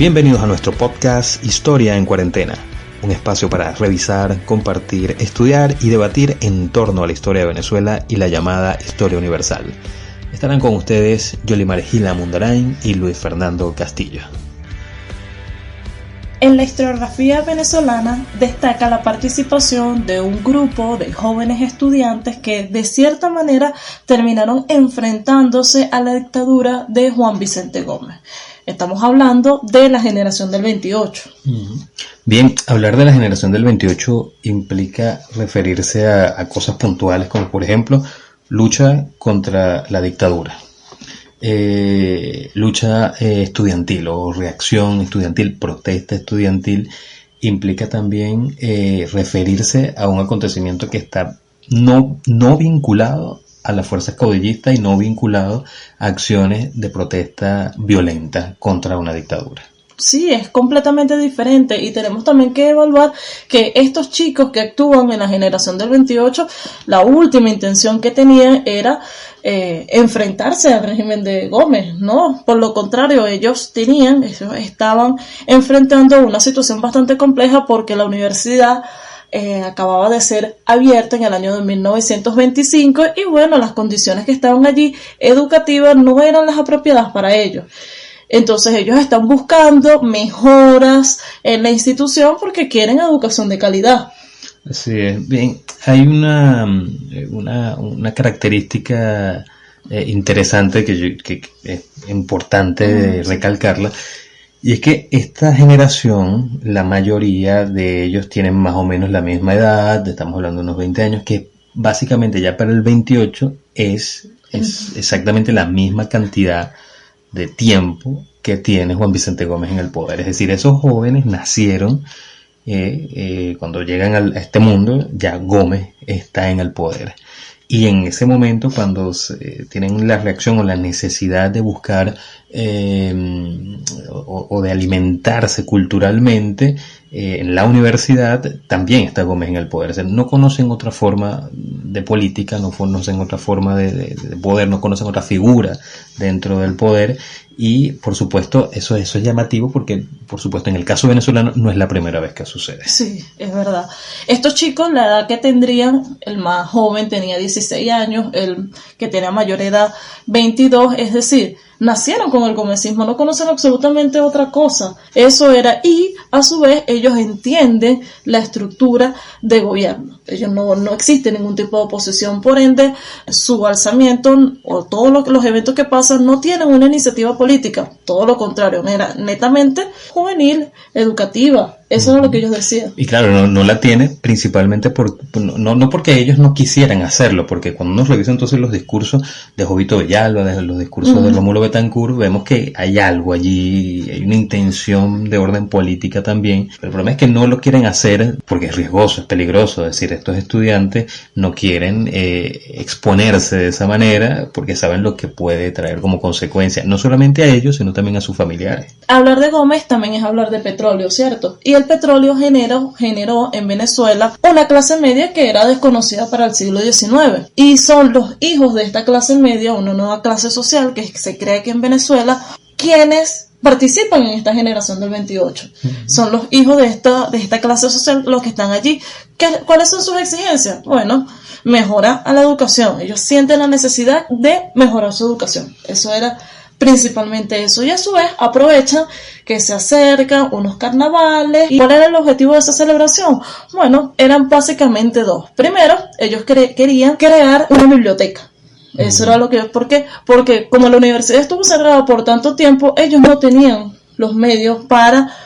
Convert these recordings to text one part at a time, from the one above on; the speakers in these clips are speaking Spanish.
Bienvenidos a nuestro podcast Historia en Cuarentena, un espacio para revisar, compartir, estudiar y debatir en torno a la historia de Venezuela y la llamada historia universal. Estarán con ustedes Yolimar Gila Mundarain y Luis Fernando Castillo. En la historiografía venezolana destaca la participación de un grupo de jóvenes estudiantes que de cierta manera terminaron enfrentándose a la dictadura de Juan Vicente Gómez. Estamos hablando de la generación del 28. Bien, hablar de la generación del 28 implica referirse a cosas puntuales como por ejemplo lucha contra la dictadura. Lucha estudiantil o reacción estudiantil, protesta estudiantil, implica también referirse a un acontecimiento que está no vinculado a las fuerzas caudillistas y no vinculado a acciones de protesta violenta contra una dictadura. Sí, es completamente diferente y tenemos también que evaluar que estos chicos que actúan en la generación del 28, la última intención que tenían era enfrentarse al régimen de Gómez, ¿no? Por lo contrario, ellos estaban enfrentando una situación bastante compleja porque la universidad acababa de ser abierta en el año de 1925 y bueno, las condiciones que estaban allí educativas no eran las apropiadas para ellos. Entonces ellos están buscando mejoras en la institución porque quieren educación de calidad. Así es. Bien, hay una característica interesante que es importante recalcarla, y es que esta generación, la mayoría de ellos tienen más o menos la misma edad, estamos hablando de unos 20 años, que básicamente ya para el 28 es exactamente la misma cantidad de tiempo que tiene Juan Vicente Gómez en el poder. Es decir, esos jóvenes nacieron cuando llegan a este mundo, ya Gómez está en el poder. Y en ese momento, cuando tienen la reacción o la necesidad de buscar o de alimentarse culturalmente, en la universidad también está Gómez en el poder. O sea, no conocen otra forma de política, no conocen otra forma de poder, no conocen otra figura dentro del poder. Y por supuesto eso es llamativo porque por supuesto en el caso venezolano no es la primera vez que sucede. Sí, es verdad. Estos chicos, la edad que tendrían, el más joven tenía 16 años, el que tenía mayor edad 22, es decir, nacieron con el gomecismo, no conocen absolutamente otra cosa. Eso era, y a su vez ellos entienden la estructura de gobierno. Ellos no existe ningún tipo de oposición, por ende su alzamiento o todos los eventos que pasan no tienen una iniciativa política, todo lo contrario, era netamente juvenil, educativa. Eso era lo que ellos decían. Y claro, no la tiene principalmente no porque ellos no quisieran hacerlo, porque cuando uno revisa entonces los discursos de Jovito Villalba, de los discursos de Rómulo Betancourt, vemos que hay algo allí, hay una intención de orden política también. Pero el problema es que no lo quieren hacer porque es riesgoso, es peligroso. Es decir, estos estudiantes no quieren exponerse de esa manera porque saben lo que puede traer como consecuencia, no solamente a ellos, sino también a sus familiares. Hablar de Gómez también es hablar de petróleo, ¿cierto? Y el petróleo generó en Venezuela una clase media que era desconocida para el siglo XIX. Y son los hijos de esta clase media, una nueva clase social que se crea aquí en Venezuela, quienes participan en esta generación del 28. Son los hijos de esta clase social los que están allí. ¿Cuáles son sus exigencias? Bueno, mejora a la educación. Ellos sienten la necesidad de mejorar su educación. Eso era principalmente eso, y a su vez aprovechan que se acercan unos carnavales. ¿Y cuál era el objetivo de esa celebración? Bueno, eran básicamente dos. Primero, ellos querían crear una biblioteca. Eso era lo que... ¿Por qué? Porque como la universidad estuvo cerrada por tanto tiempo, ellos no tenían los medios para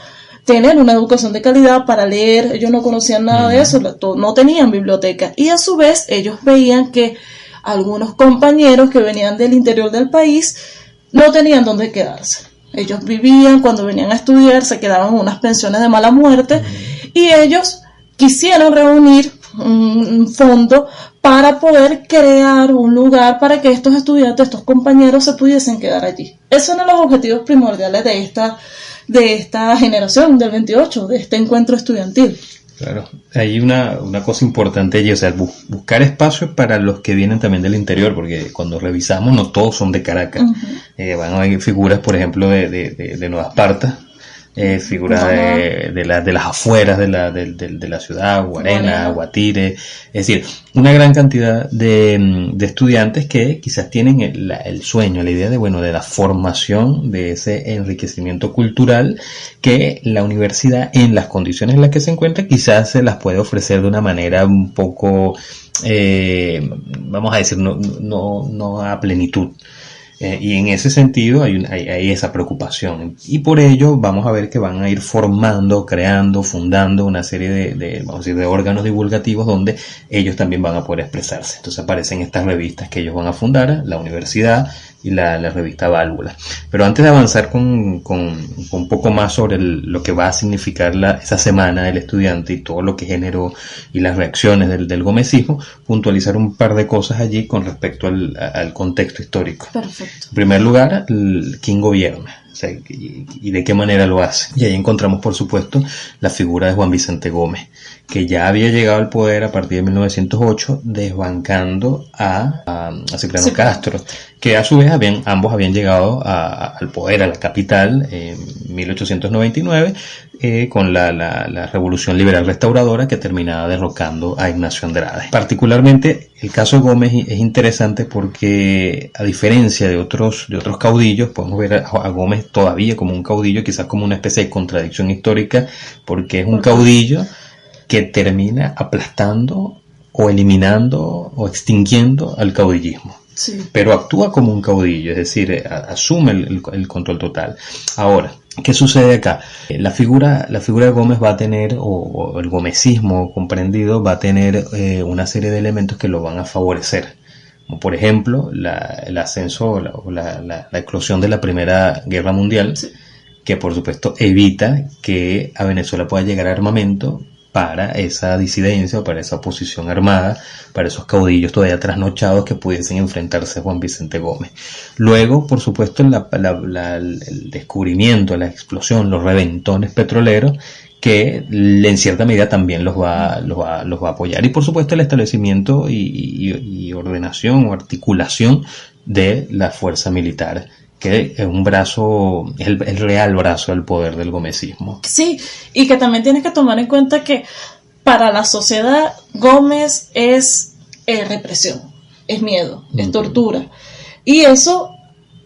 tener una educación de calidad, para leer. Ellos no conocían nada de eso, no tenían biblioteca. Y a su vez, ellos veían que algunos compañeros que venían del interior del país no tenían dónde quedarse. Ellos vivían, cuando venían a estudiar, se quedaban en unas pensiones de mala muerte, y ellos quisieron reunir un fondo para poder crear un lugar para que estos estudiantes, estos compañeros se pudiesen quedar allí. Esos eran los objetivos primordiales de esta generación del 28, de este encuentro estudiantil. Claro, hay una cosa importante allí, o sea, buscar espacios para los que vienen también del interior, porque cuando revisamos no todos son de Caracas. Van a haber figuras, por ejemplo, de Nueva Esparta, figuras de las afueras de la ciudad, Guarena, Guatire, es decir, una gran cantidad de estudiantes que quizás tienen el sueño, la idea de la formación, de ese enriquecimiento cultural que la universidad, en las condiciones en las que se encuentra, quizás se las puede ofrecer de una manera un poco, vamos a decir, no a plenitud. Y en ese sentido hay esa preocupación, y por ello vamos a ver que van a ir formando, creando, fundando una serie vamos a decir, de órganos divulgativos donde ellos también van a poder expresarse. Entonces aparecen estas revistas que ellos van a fundar, la universidad y la revista Válvula. Pero antes de avanzar con un poco más sobre lo que va a significar esa semana del estudiante y todo lo que generó y las reacciones del gomecismo, puntualizar un par de cosas allí con respecto al contexto histórico. Perfecto. En primer lugar, ¿quién gobierna? O sea, y de qué manera lo hace. Y ahí encontramos, por supuesto, la figura de Juan Vicente Gómez, que ya había llegado al poder a partir de 1908, desbancando a Cipriano Castro, que a su vez ambos habían llegado al poder, a la capital, en 1899, con la Revolución Liberal Restauradora, que terminaba derrocando a Ignacio Andrade. Particularmente, el caso de Gómez es interesante porque, a diferencia de otros caudillos, podemos ver a Gómez todavía como un caudillo, quizás como una especie de contradicción histórica, porque es un caudillo que termina aplastando o eliminando o extinguiendo al caudillismo. Sí. Pero actúa como un caudillo, es decir, asume el control total. Ahora, ¿qué sucede acá? La figura de Gómez va a tener, o el gomecismo comprendido, va a tener una serie de elementos que lo van a favorecer. Como por ejemplo, el ascenso o la eclosión de la Primera Guerra Mundial, sí, que por supuesto evita que a Venezuela pueda llegar armamento para esa disidencia o para esa oposición armada, para esos caudillos todavía trasnochados que pudiesen enfrentarse a Juan Vicente Gómez. Luego, por supuesto, el descubrimiento, la explosión, los reventones petroleros, que en cierta medida también los va a apoyar. Y por supuesto el establecimiento y ordenación o articulación de la fuerza militar, que es un brazo, es el real brazo del poder del gomecismo. Sí, y que también tienes que tomar en cuenta que para la sociedad Gómez es represión, es miedo, es tortura. Y eso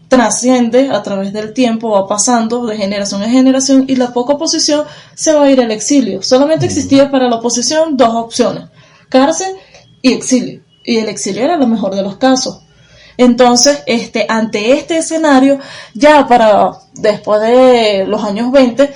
trasciende a través del tiempo, va pasando de generación en generación, y la poca oposición se va a ir al exilio. Solamente existía para la oposición dos opciones: cárcel y exilio. Y el exilio era lo mejor de los casos. Entonces, ante este escenario, ya para después de los años 20,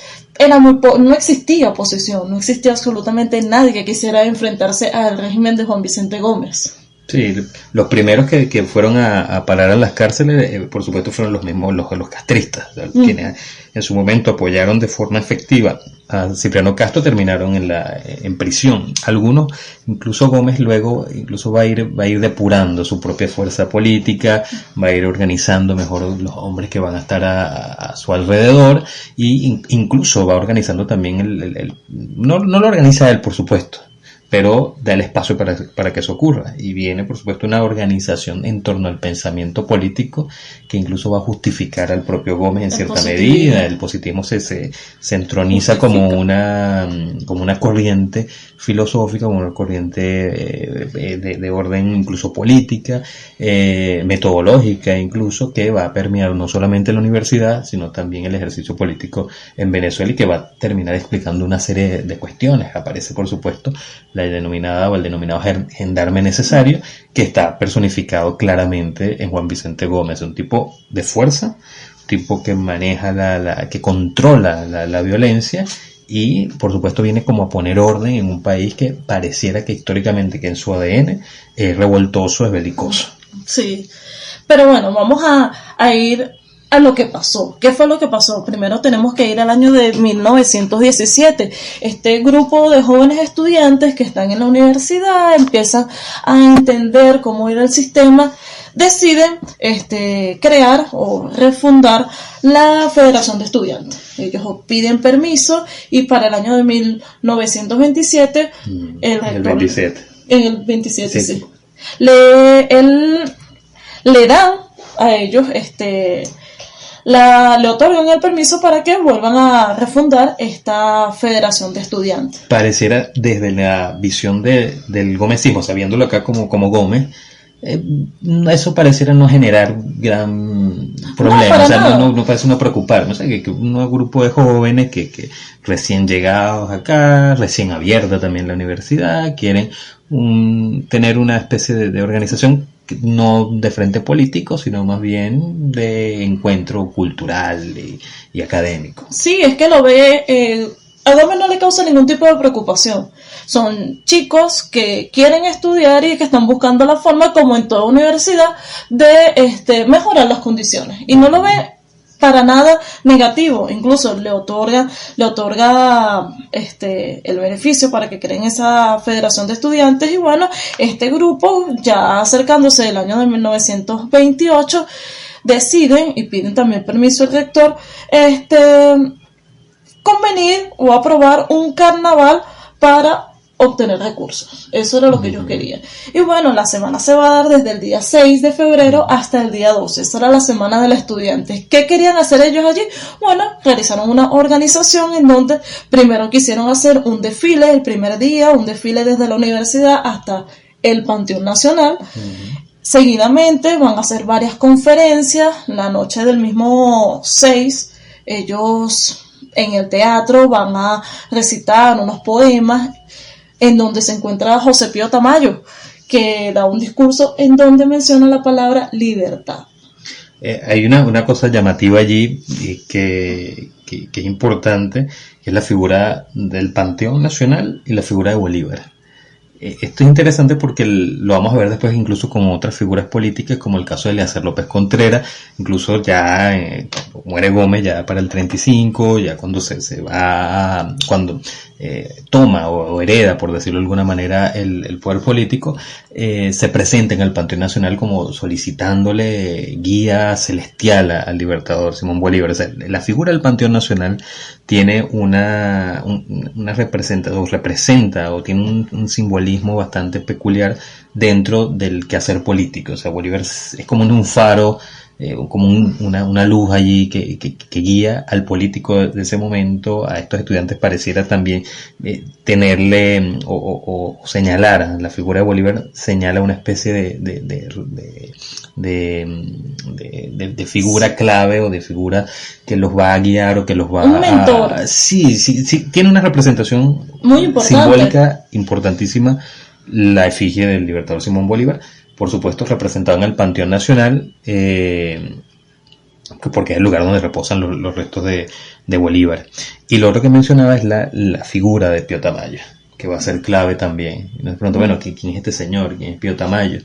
no existía oposición, no existía absolutamente nadie que quisiera enfrentarse al régimen de Juan Vicente Gómez. Sí, los primeros que fueron a parar a las cárceles, por supuesto, fueron los mismos, los castristas, quienes en su momento apoyaron de forma efectiva a Cipriano Castro, terminaron en prisión. Algunos, incluso Gómez luego va a ir depurando su propia fuerza política, va a ir organizando mejor los hombres que van a estar a su alrededor, y incluso va organizando también no lo organiza él, por supuesto, pero da el espacio para que eso ocurra. Y viene, por supuesto, una organización en torno al pensamiento político que incluso va a justificar al propio Gómez en cierta medida. El positivismo se entroniza como una corriente filosófica, como una corriente de orden incluso política, metodológica incluso, que va a permear no solamente la universidad, sino también el ejercicio político en Venezuela, y que va a terminar explicando una serie de cuestiones. Aparece, por supuesto, el denominado gendarme necesario, que está personificado claramente en Juan Vicente Gómez, un tipo de fuerza, un tipo que maneja que controla la violencia, y por supuesto viene como a poner orden en un país que pareciera que históricamente, que en su ADN es revoltoso, es belicoso. Sí, pero bueno, vamos a ir a lo que pasó. ¿Qué fue lo que pasó? Primero tenemos que ir al año de 1917. Este grupo de jóvenes estudiantes que están en la universidad empiezan a entender cómo era el sistema, deciden crear o refundar la Federación de Estudiantes. Ellos piden permiso, y para el año de 1927 el rector, en el 27 sí, le dan a ellos le otorgan el permiso para que vuelvan a refundar esta federación de estudiantes. Pareciera desde la visión del gomecismo, sabiéndolo acá como Gómez, eso pareciera no generar gran problema, no parece no preocupar, no sé, que un grupo de jóvenes que recién llegados acá, recién abierta también la universidad, quieren tener una especie de organización no de frente político, sino más bien de encuentro cultural y académico. Sí, es que lo ve, a Gómez no le causa ningún tipo de preocupación. Son chicos que quieren estudiar y que están buscando la forma, como en toda universidad, de mejorar las condiciones. Y no lo ve para nada negativo, incluso le otorga el beneficio para que creen esa federación de estudiantes. Y bueno, este grupo, ya acercándose del año de 1928, deciden y piden también permiso al rector convenir o aprobar un carnaval para obtener recursos. Eso era lo que ellos querían. Y bueno, la semana se va a dar desde el día 6 de febrero hasta el día 12. Esa era la semana de los estudiantes. ¿Qué querían hacer ellos allí? Bueno, realizaron una organización en donde primero quisieron hacer un desfile el primer día, un desfile desde la universidad hasta el Panteón Nacional. Seguidamente van a hacer varias conferencias. La noche del mismo 6, ellos en el teatro van a recitar unos poemas en donde se encuentra José Pío Tamayo, que da un discurso en donde menciona la palabra libertad. Hay una cosa llamativa allí que es importante, que es la figura del Panteón Nacional y la figura de Bolívar. Esto es interesante porque lo vamos a ver después incluso con otras figuras políticas, como el caso de Eleazar López Contreras, incluso ya cuando muere Gómez, ya para el 35, ya cuando se va, cuando toma o hereda, por decirlo de alguna manera, el poder político, se presenta en el Panteón Nacional como solicitándole guía celestial al libertador Simón Bolívar. O sea, la figura del Panteón Nacional tiene una representa o tiene un simbolismo bastante peculiar dentro del quehacer político. O sea, Bolívar es como un faro, como una luz allí que guía al político de ese momento. A estos estudiantes pareciera también tenerle o señalar a la figura de Bolívar, señala una especie de figura clave o de figura que los va a guiar o que los va un mentor. Sí, tiene una representación muy importante, simbólica importantísima, la efigie del libertador Simón Bolívar, por supuesto representado en el Panteón Nacional, porque es el lugar donde reposan los restos de Bolívar. Y lo otro que mencionaba es la figura de Pío Tamayo, que va a ser clave también. Y de pronto, bueno, ¿quién es este señor? ¿Quién es Pío Tamayo?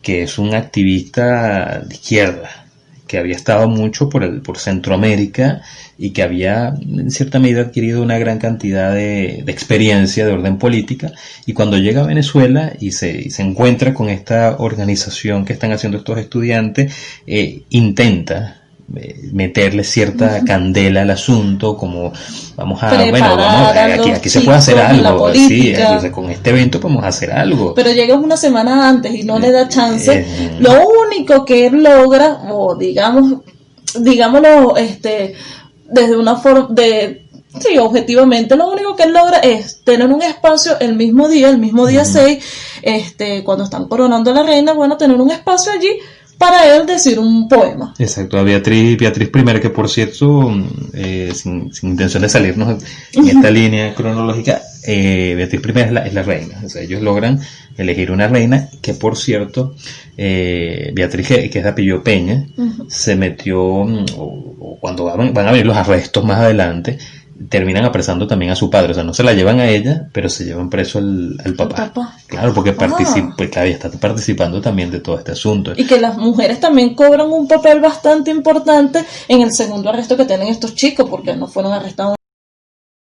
Que es un activista de izquierda, que había estado mucho por Centroamérica y que había en cierta medida adquirido una gran cantidad de experiencia de orden política, y cuando llega a Venezuela y se encuentra con esta organización que están haciendo estos estudiantes, intenta meterle cierta candela al asunto, como aquí se puede hacer algo, sí, con este evento podemos hacer algo. Pero llega una semana antes y no le da chance. Lo único que él logra, o digámoslo, desde una forma sí, objetivamente, lo único que él logra es tener un espacio el mismo día 6, cuando están coronando a la reina, bueno, tener un espacio allí para él decir un poema. Exacto, a Beatriz I, que por cierto, sin intención de salirnos en esta línea cronológica, Beatriz I es la reina. O sea, ellos logran elegir una reina que, por cierto, Beatriz, que es de apellido Peña, se metió, o cuando van a venir los arrestos más adelante, terminan apresando también a su padre. O sea, no se la llevan a ella, pero se llevan preso al papá. Claro, porque claro, está participando también de todo este asunto. Y que las mujeres también cobran un papel bastante importante en el segundo arresto que tienen estos chicos, porque no fueron arrestados